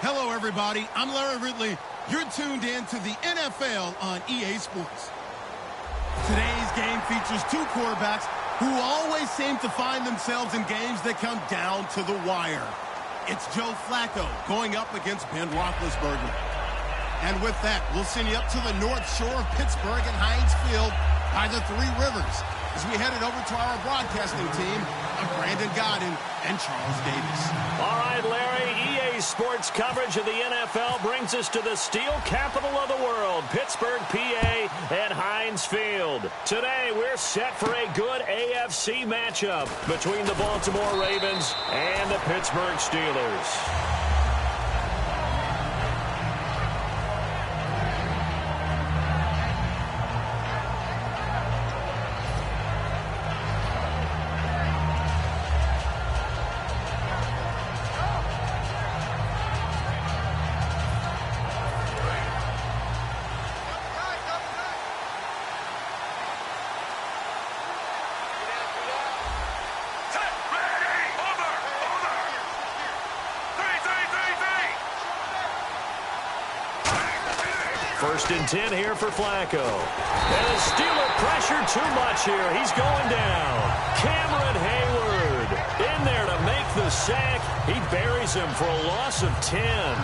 Hello, everybody. I'm Larry Ridley. You're tuned in to the NFL on EA Sports. Today's game features two quarterbacks who always seem to find themselves in games that come down to the wire. It's Joe Flacco going up against Ben Roethlisberger. And with that, we'll send you up to the North Shore of Pittsburgh and Heinz Field by the Three Rivers as we headed over to our broadcasting team of Brandon Godden and Charles Davis. All right, Larry, EA Sports coverage of the NFL brings us to the steel capital of the world, Pittsburgh, PA, at Heinz Field. Today, we're set for a good AFC matchup between the Baltimore Ravens and the Pittsburgh Steelers. First and 10 here for Flacco. And the Steeler pressure too much here. He's going down. Cameron Hayward in there to make the sack. He buries him for a loss of 10.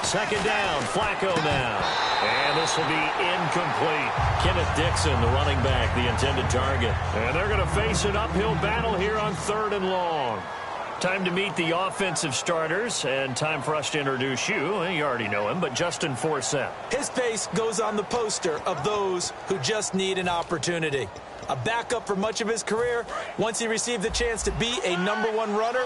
Second down, Flacco now. And this will be incomplete. Kenneth Dixon, the running back, the intended target. And they're going to face an uphill battle here on 3rd and long. Time to meet the offensive starters, and time for us to introduce you. You already know him, but Justin Forsett. His face goes on the poster of those who just need an opportunity. A backup for much of his career. Once he received the chance to be a #1 runner,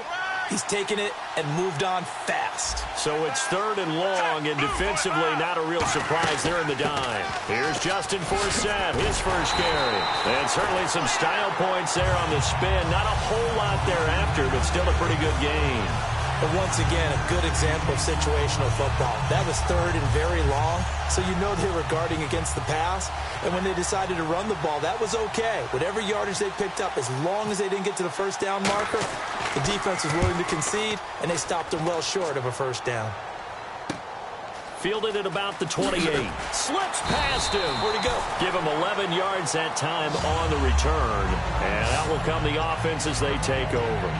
he's taken it and moved on fast. So it's 3rd and long, and defensively not a real surprise there in the dime. Here's Justin Forsett, his first carry. And certainly some style points there on the spin. Not a whole lot thereafter, but still a pretty good game. But once again, a good example of situational football. That was 3rd and very long, so you know they were guarding against the pass. And when they decided to run the ball, that was okay. Whatever yardage they picked up, as long as they didn't get to the first down marker, the defense was willing to concede, and they stopped them well short of a first down. Fielded at about the 28. Slips past him. Where'd he go? Give him 11 yards that time on the return. And out will come the offense as they take over.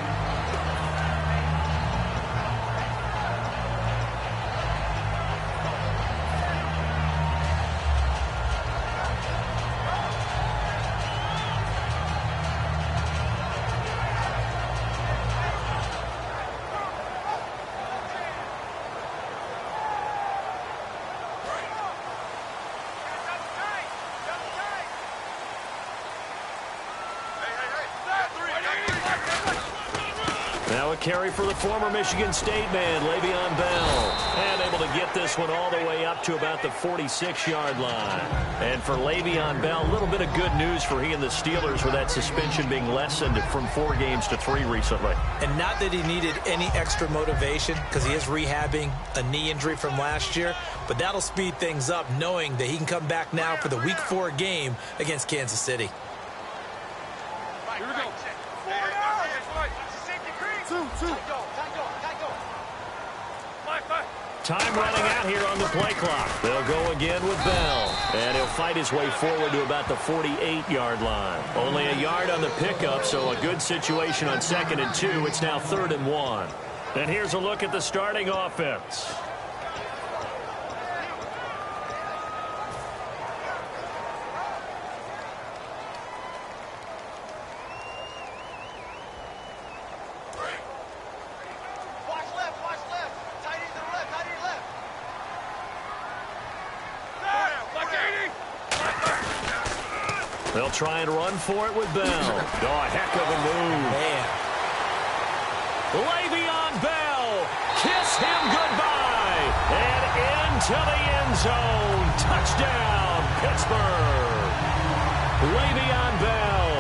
Now a carry for the former Michigan State man, Le'Veon Bell. And able to get this one all the way up to about the 46-yard line. And for Le'Veon Bell, a little bit of good news for he and the Steelers with that suspension being lessened from 4 games to 3 recently. And not that he needed any extra motivation because he is rehabbing a knee injury from last year. But that'll speed things up knowing that he can come back now for the Week 4 game against Kansas City. Here we go. Time running out here on the play clock. They'll go again with Bell. And he'll fight his way forward to about the 48-yard line. Only a yard on the pickup, so a good situation on 2nd and 2. It's now 3rd and 1. And here's a look at the starting offense. They'll try and run for it with Bell. Oh, a heck of a move. Man. Le'Veon Bell, kiss him goodbye. And into the end zone. Touchdown, Pittsburgh. Le'Veon Bell,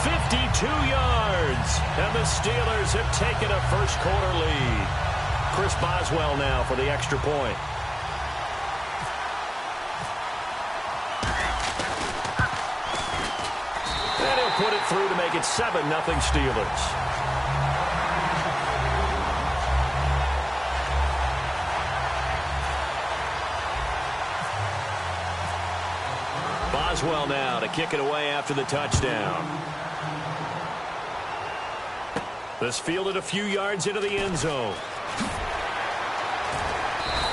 52 yards. And the Steelers have taken a first-quarter lead. Chris Boswell now for the extra point. And he'll put it through to make it 7-0 Steelers. Boswell now to kick it away after the touchdown. This fielded a few yards into the end zone.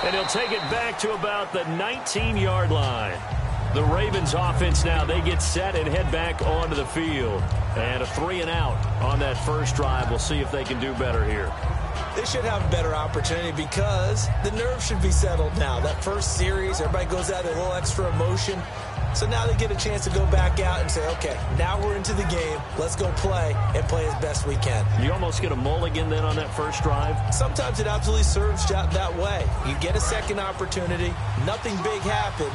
And he'll take it back to about the 19-yard line. The Ravens offense now, they get set and head back onto the field. And a 3-and-out on that first drive. We'll see if they can do better here. They should have a better opportunity because the nerves should be settled now. That first series, everybody goes out with a little extra emotion. So now they get a chance to go back out and say, okay, now we're into the game. Let's go play and play as best we can. You almost get a mulligan then on that first drive? Sometimes it absolutely serves that way. You get a second opportunity. Nothing big happened.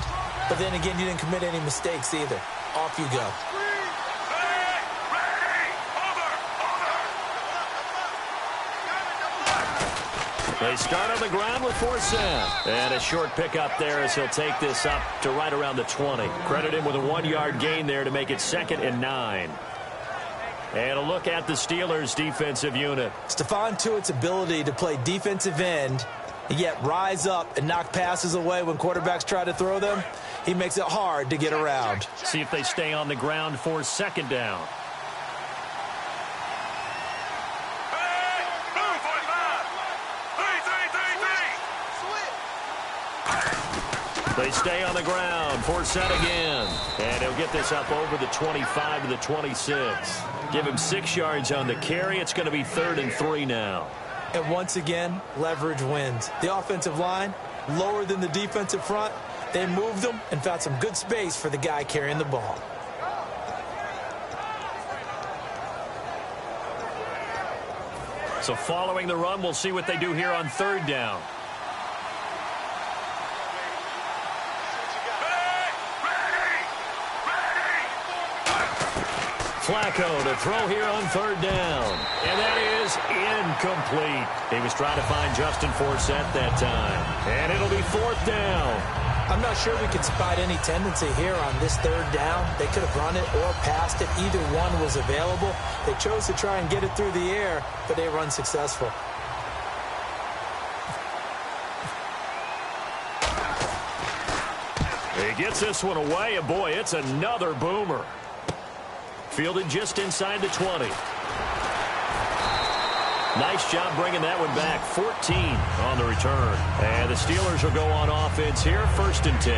But then again, you didn't commit any mistakes either. Off you go. They start on the ground with Forsett. And a short pickup there as he'll take this up to right around the 20. Credit him with a 1-yard gain there to make it 2nd and 9. And a look at the Steelers' defensive unit. Stephon Tuitt's ability to play defensive end, yet rise up and knock passes away when quarterbacks try to throw them, he makes it hard to get around. See if they stay on the ground for 2nd down. They stay on the ground. Forsett again. And he'll get this up over the 25 to the 26. Give him 6 yards on the carry. It's going to be 3rd and 3 now. And once again, leverage wins. The offensive line, lower than the defensive front. They moved them and found some good space for the guy carrying the ball. So following the run, we'll see what they do here on 3rd down. Flacco to throw here on 3rd down. And that is incomplete. He was trying to find Justin Forsett that time. And it'll be 4th down. I'm not sure we can spot any tendency here on this 3rd down. They could have run it or passed it. Either one was available. They chose to try and get it through the air, but they were unsuccessful. He gets this one away, and boy, it's another boomer. Fielded just inside the 20. Nice job bringing that one back. 14 on the return. And the Steelers will go on offense here, 1st and 10.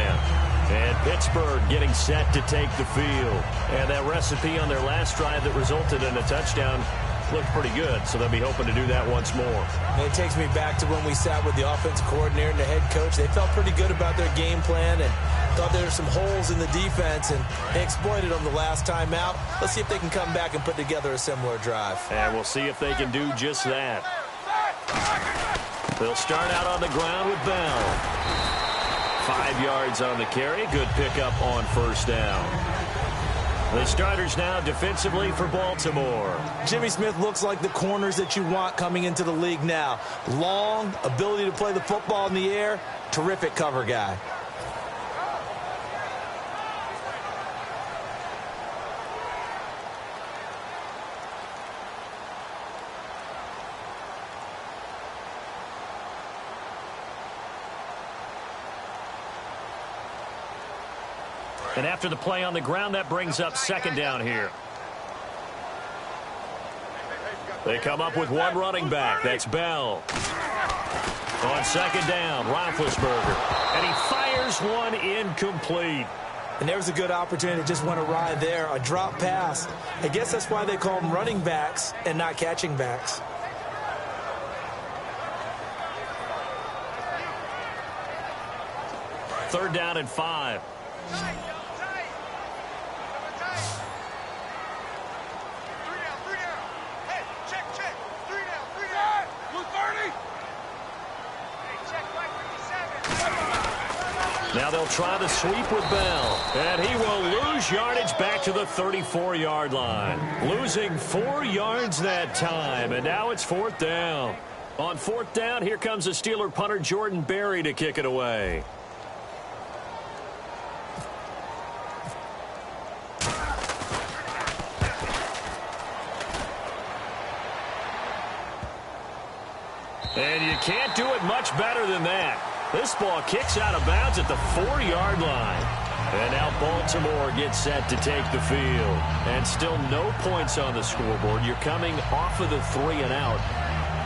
And Pittsburgh getting set to take the field. And that recipe on their last drive that resulted in a touchdown looked pretty good, so they'll be hoping to do that once more. And it takes me back to when we sat with the offensive coordinator and the head coach. They felt pretty good about their game plan and thought there were some holes in the defense, and they exploited them the last time out. Let's see if they can come back and put together a similar drive. And we'll see if they can do just that. They'll start out on the ground with Bell. 5 yards on the carry. Good pickup on 1st down. The starters now defensively for Baltimore. Jimmy Smith looks like the corners that you want coming into the league now. Long, ability to play the football in the air, terrific cover guy. And after the play on the ground, that brings up 2nd down here. They come up with one running back. That's Bell. On 2nd down, Roethlisberger. And he fires one incomplete. And there was a good opportunity. Just went awry there. A drop pass. I guess that's why they call them running backs and not catching backs. Third down and 5. they'll try the sweep with Bell. And he will lose yardage back to the 34-yard line. Losing 4 yards that time, and now it's 4th down. On 4th down, here comes the Steeler punter Jordan Berry to kick it away. And you can't do it much better than that. This ball kicks out of bounds at the 4-yard line. And now Baltimore gets set to take the field. And still no points on the scoreboard. You're coming off of the 3 and out.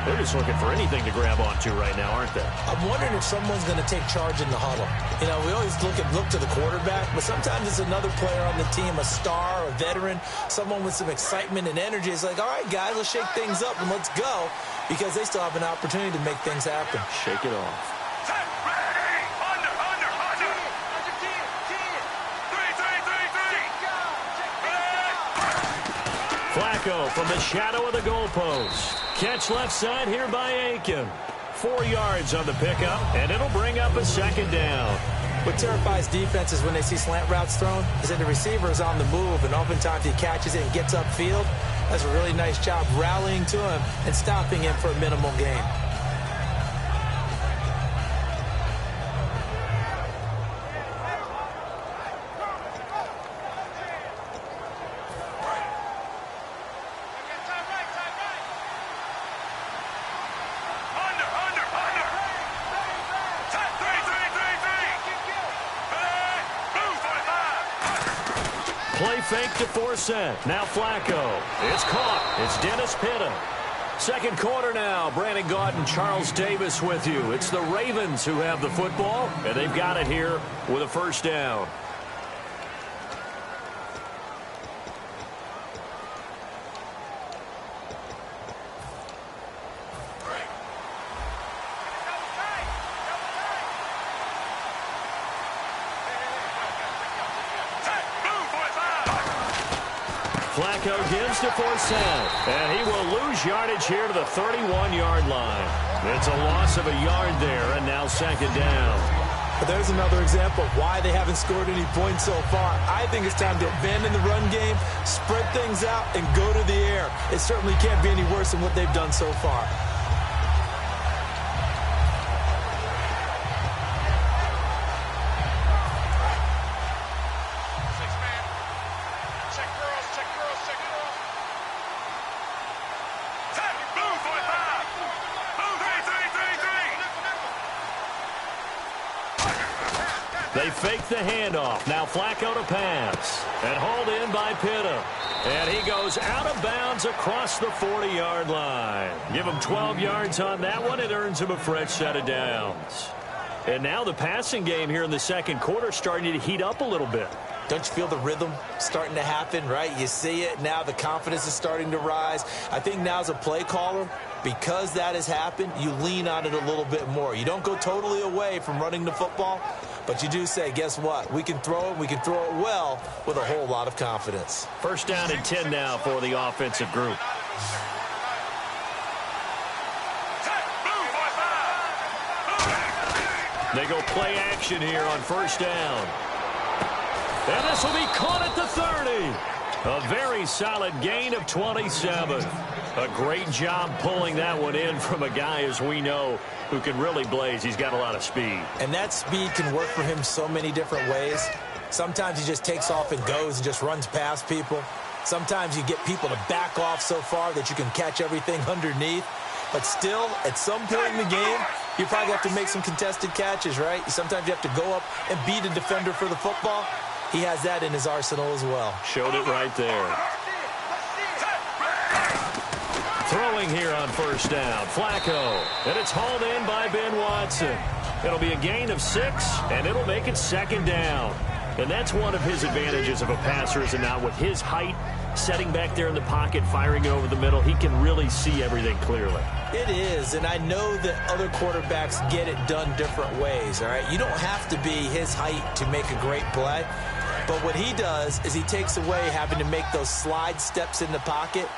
They're just looking for anything to grab onto right now, aren't they? I'm wondering if someone's going to take charge in the huddle. You know, we always look to the quarterback, but sometimes it's another player on the team, a star, a veteran, someone with some excitement and energy. It's like, all right, guys, let's shake things up and let's go, because they still have an opportunity to make things happen. Shake it off. Flacco from the shadow of the goalpost. Catch left side here by Aiken. 4 yards on the pickup, and it'll bring up a 2nd down. What terrifies defenses when they see slant routes thrown is that the receiver is on the move, and oftentimes he catches it and gets upfield. That's a really nice job rallying to him and stopping him for a minimal gain. Play fake to force it. Now Flacco. It's caught. It's Dennis Pitta. 2nd quarter now. Brandon Gaudin and Charles Davis with you. It's the Ravens who have the football, and they've got it here with a 1st down. Flacco gives to Forsett, and he will lose yardage here to the 31-yard line. It's a loss of a yard there, and now 2nd down. But there's another example of why they haven't scored any points so far. I think it's time to abandon the run game, spread things out, and go to the air. It certainly can't be any worse than what they've done so far. They fake the handoff. Now Flacco to pass. And hauled in by Pitta. And he goes out of bounds across the 40-yard line. Give him 12 yards on that one. It earns him a fresh set of downs. And now the passing game here in the 2nd quarter starting to heat up a little bit. Don't you feel the rhythm starting to happen, right? You see it now. The confidence is starting to rise. I think now as a play caller, because that has happened, you lean on it a little bit more. You don't go totally away from running the football, but you do say, guess what? We can throw it. We can throw it well with a whole lot of confidence. 1st down and 10 now for the offensive group. They go play action here on 1st down. And this will be caught at the 30. A very solid gain of 27. A great job pulling that one in from a guy, as we know, who can really blaze. He's got a lot of speed. And that speed can work for him so many different ways. Sometimes he just takes off and goes and just runs past people. Sometimes you get people to back off so far that you can catch everything underneath. But still, at some point in the game, you probably have to make some contested catches, right? Sometimes you have to go up and beat a defender for the football. He has that in his arsenal as well. Showed it right there. Throwing here on 1st down. Flacco. And it's hauled in by Ben Watson. It'll be a gain of 6, and it'll make it 2nd down. And that's one of his advantages of a passer, is it not? With his height, setting back there in the pocket, firing it over the middle, he can really see everything clearly. It is, and I know that other quarterbacks get it done different ways, all right? You don't have to be his height to make a great play. But what he does is he takes away having to make those slide steps in the pocket,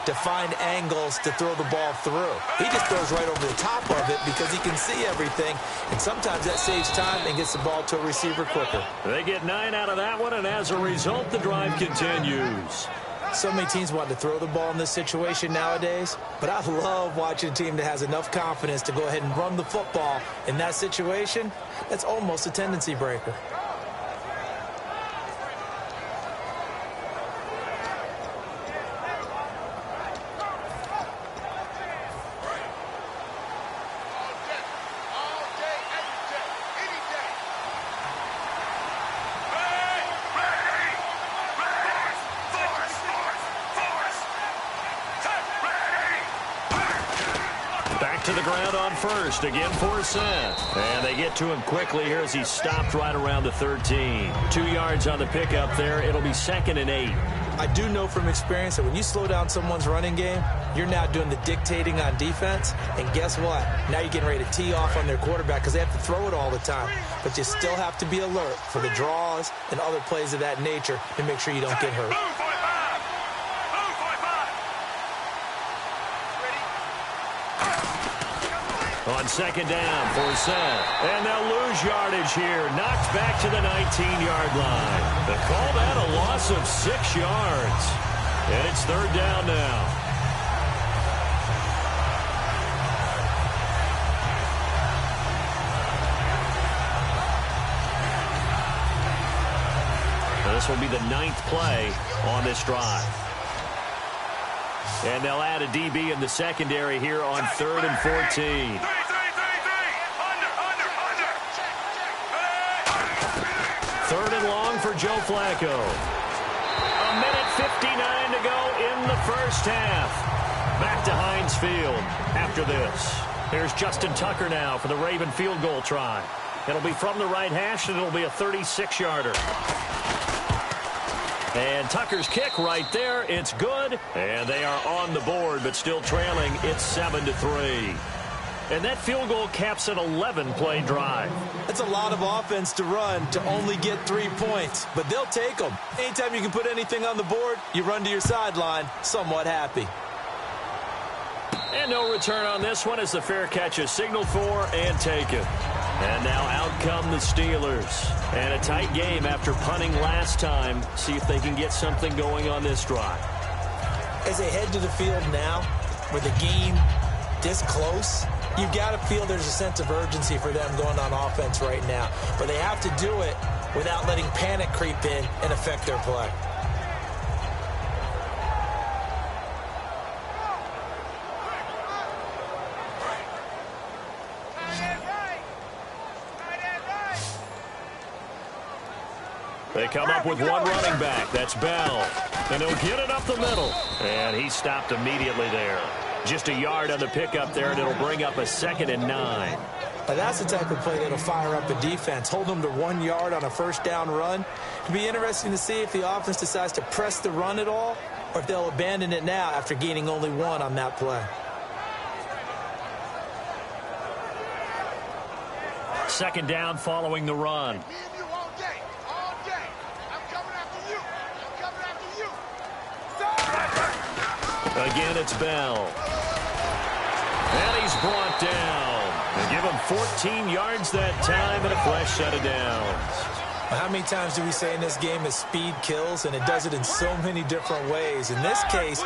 to find angles to throw the ball through. He just throws right over the top of it because he can see everything, and sometimes that saves time and gets the ball to a receiver quicker. They get 9 out of that one, and as a result, the drive continues. So many teams want to throw the ball in this situation nowadays, but I love watching a team that has enough confidence to go ahead and run the football in that situation. That's almost a tendency breaker. To the ground on first, again for a set. And they get to him quickly here as he stopped right around the 13. 2 yards on the pickup there. It'll be 2nd and 8. I do know from experience that when you slow down someone's running game, you're now doing the dictating on defense. And guess what? Now you're getting ready to tee off on their quarterback because they have to throw it all the time. But you still have to be alert for the draws and other plays of that nature to make sure you don't get hurt. On 2nd down for set. And they'll lose yardage here. Knocked back to the 19-yard line. They call that a loss of 6 yards. And it's 3rd down now. This will be the 9th play on this drive. And they'll add a DB in the secondary here on 3rd and 14. Third and long for Joe Flacco. 1:59 to go in the first half. Back to Heinz Field after this. Here's Justin Tucker now for the Raven field goal try. It'll be from the right hash, and it'll be a 36-yarder. And Tucker's kick right there. It's good. And they are on the board, but still trailing. It's 7-3. And that field goal caps an 11-play drive. That's a lot of offense to run to only get 3 points, but they'll take them. Anytime you can put anything on the board, you run to your sideline somewhat happy. And no return on this one as the fair catch is signaled for and taken. And now out come the Steelers. And a tight game after punting last time. See if they can get something going on this drive. As they head to the field now, with the game this close, you've got to feel there's a sense of urgency for them going on offense right now. But they have to do it without letting panic creep in and affect their play. They come up with one running back. That's Bell. And he'll get it up the middle. And he stopped immediately there. Just a yard on the pickup there, and it'll bring up a 2nd and 9. Now that's the type of play that'll fire up a defense. Hold them to 1 yard on a first down run. It'll be interesting to see if the offense decides to press the run at all, or if they'll abandon it now after gaining only 1 on that play. 2nd down following the run. Again, it's Bell. And he's brought down. They give him 14 yards that time and a fresh set of downs. How many times do we say in this game that speed kills, and it does it in so many different ways? In this case,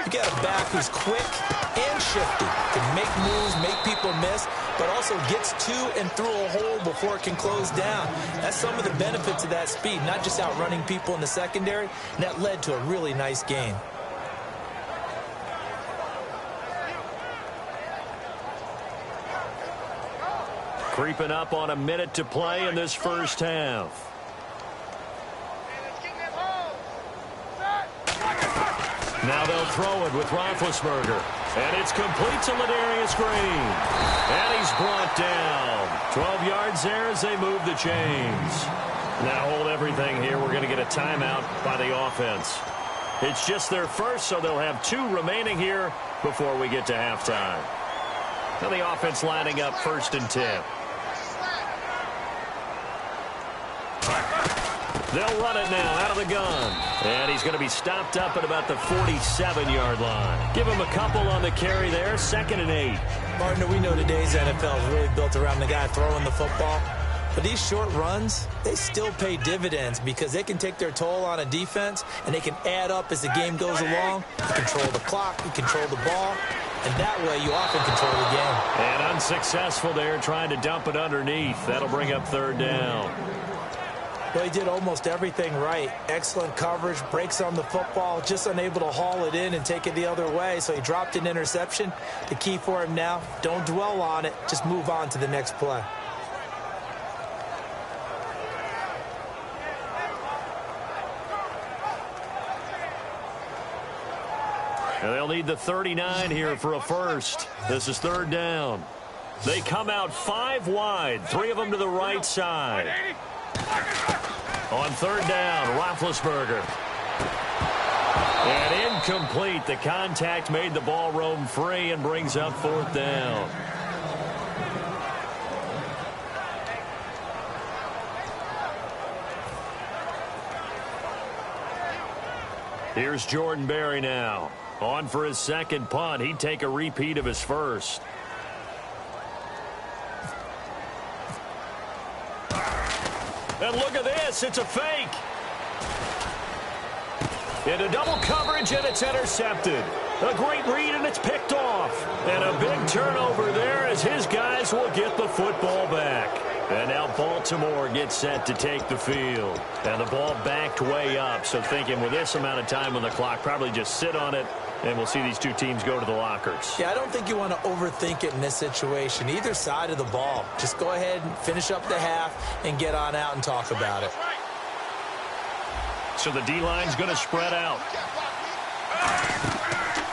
you got a back who's quick and shifty, can make moves, make people miss, but also gets to and through a hole before it can close down. That's some of the benefits of that speed, not just outrunning people in the secondary, and that led to a really nice game. Creeping up on a minute to play in this first half. Now they'll throw it with Roethlisberger. And it's complete to Ladarius Green. And he's brought down. 12 yards there as they move the chains. Now hold everything here. We're going to get a timeout by the offense. It's just their first, so they'll have 2 remaining here before we get to halftime. Now the offense lining up 1st and 10. They'll run it now out of the gun. And he's going to be stopped up at about the 47-yard line. Give him a couple on the carry there, 2nd and 8. Partner, we know today's NFL is really built around the guy throwing the football. But these short runs, they still pay dividends because they can take their toll on a defense, and they can add up as the game goes along. You control the clock, you control the ball, and that way you often control the game. And unsuccessful there trying to dump it underneath. That'll bring up 3rd down. Well, he did almost everything right. Excellent coverage, breaks on the football, just unable to haul it in and take it the other way, so he dropped an interception. The key for him now, don't dwell on it, just move on to the next play. And they'll need the 39 here for a first. This is 3rd down. They come out 5 wide, 3 of them to the right side. On 3rd down, Roethlisberger. And incomplete. The contact made the ball roam free and brings up 4th down. Here's Jordan Berry now. On for his 2nd punt. He'd take a repeat of his first. And look at this. It's a fake. Into double coverage, and it's intercepted. A great read, and it's picked off. And a big turnover there as his guys will get the football back. And now Baltimore gets set to take the field. And the ball backed way up, so thinking with this amount of time on the clock, probably just sit on it, and we'll see these two teams go to the lockers. Yeah, I don't think you want to overthink it in this situation. Either side of the ball. Just go ahead and finish up the half and get on out and talk about it. So the D-line's going to spread out.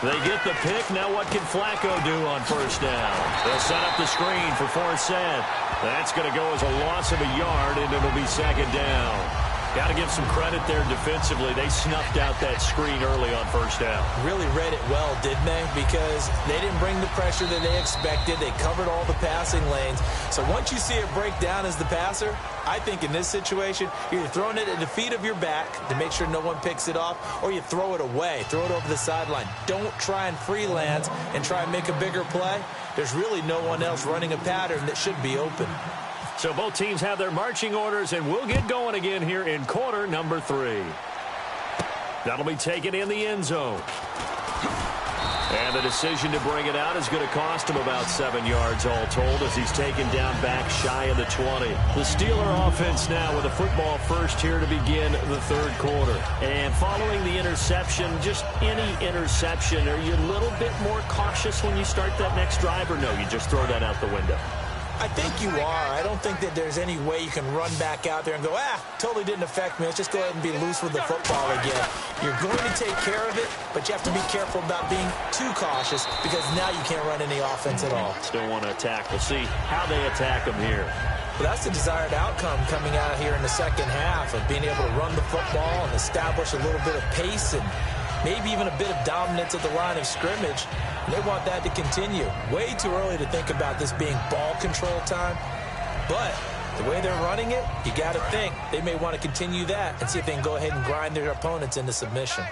They get the pick. Now what can Flacco do on 1st down? They'll set up the screen for Forsett. That's going to go as a loss of a yard, and it'll be 2nd down. Got to give some credit there defensively. They snuffed out that screen early on 1st down. Really read it well, didn't they? Because they didn't bring the pressure that they expected. They covered all the passing lanes. So once you see it break down as the passer, I think in this situation, you're either throwing it at the feet of your back to make sure no one picks it off, or you throw it away, throw it over the sideline. Don't try and freelance and try and make a bigger play. There's really no one else running a pattern that should be open. So both teams have their marching orders, and we'll get going again here in quarter number 3. That'll be taken in the end zone. And the decision to bring it out is going to cost him about 7 yards all told as he's taken down back shy of the 20. The Steeler offense now with a football first here to begin the 3rd quarter. And following the interception, just any interception, are you a little bit more cautious when you start that next drive, or no, you just throw that out the window? I think you are. I don't think that there's any way you can run back out there and go, totally didn't affect me. Let's just go ahead and be loose with the football again. You're going to take care of it, but you have to be careful about being too cautious because now you can't run any offense at all. Still want to attack. We'll see how they attack them here. Well, that's the desired outcome coming out here in the 2nd half of being able to run the football and establish a little bit of pace and maybe even a bit of dominance at the line of scrimmage. And they want that to continue. Way too early to think about this being ball control time. But the way they're running it, you got to think they may want to continue that and see if they can go ahead and grind their opponents into submission.